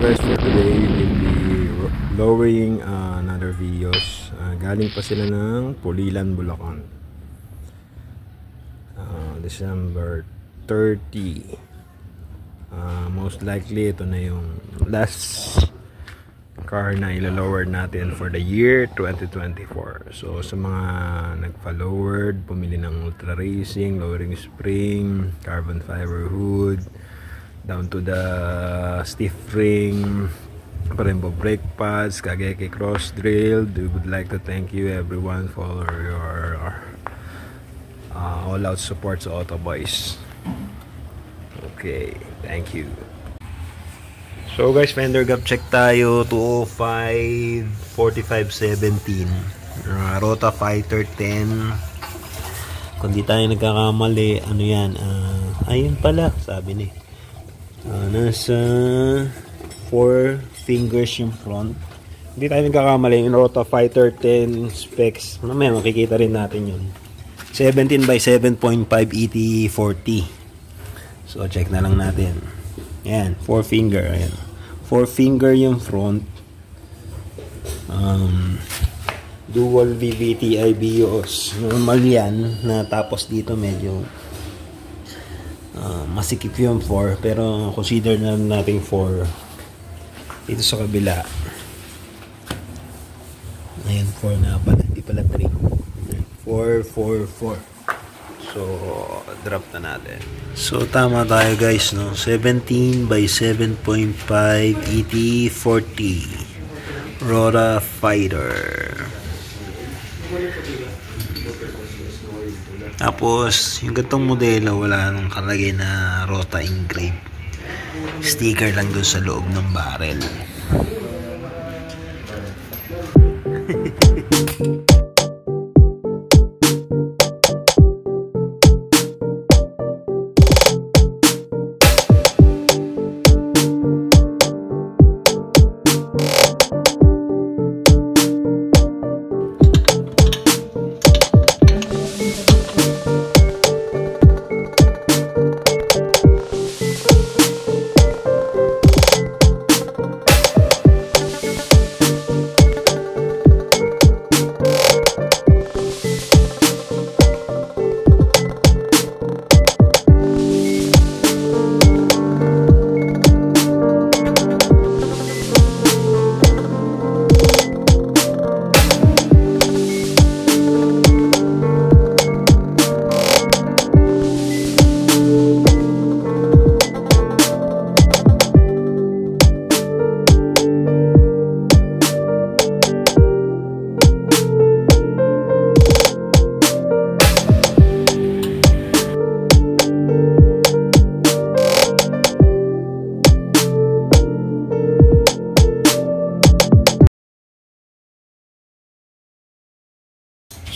guys, for today we'll be lowering another videos. Galing pa sila ng Pulilan, Bulacan. December 30. Most likely ito na yung last car na ilo-lower natin for the year 2024. So sa mga nagpa-lowered, pumili ng Ultra Racing, lowering spring, carbon fiber hood, down to the stiff ring, Brembo brake pads, Kageki cross drill. We would like to thank you everyone for your all out support sa Auto Boys. Okay, thank you. So guys, fender gap check tayo. 205 4517 Rota Fighter 10. Kung di tayo nagkakamali, ano yan, ayun pala sabi ni nasa 4 fingers yung front. Hindi tayo nagkakamali, yung Rota Fighter 10 specs. Mamaya makikita rin natin yun. 17 by 7.5 ET40. So check na lang natin. Yan, 4 finger. Ayan. 4 finger yung front. Dual VVT IBOs. Normal yan. Na tapos dito medyo masikip yung 4. Pero consider na natin 4 dito sa kabila. Ayan, 4 na pala. Di pala 3. 4, 4, 4. So, drop na natin. So, tama tayo guys, no? 17 by 7.5 ET40 Rota Fighter. Tapos, yung gantong modelo, wala nang kalagay na Rota engrave. Sticker lang doon sa loob ng barrel.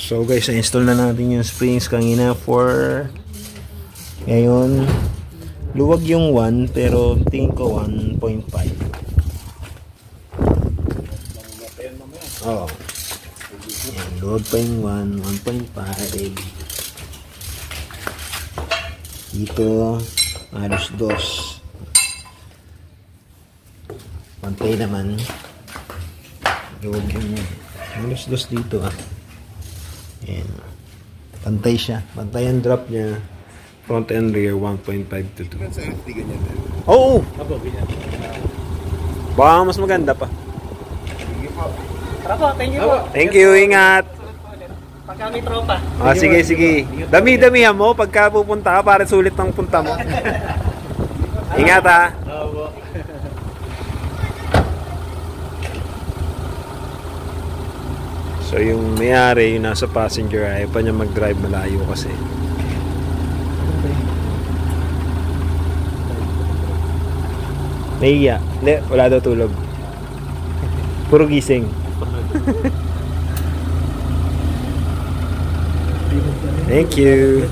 So guys, na-install na natin yung springs kanina for ngayon. Luwag yung 1 pero tingin ko 1.5. Oo. Luwag pa yung 1.5. Dito halos 2. Pantay naman. Luwag yung halos 2 dito Ayan. Pantay siya. Pantay ang drop niya. Front and rear 1.5 to 2. Oo! Baka mas maganda pa. Tara po, thank you po. Thank you, ingat. Pagka may tropa. Sige, sige. Dami-damihan mo pagka pupunta ka para sulit ng punta mo. Ingat ha. So yung may-ari, yung nasa passenger, ayaw pa niya mag-drive malayo kasi. Nahiya. Hindi, wala daw tulog. Puro gising. Thank you.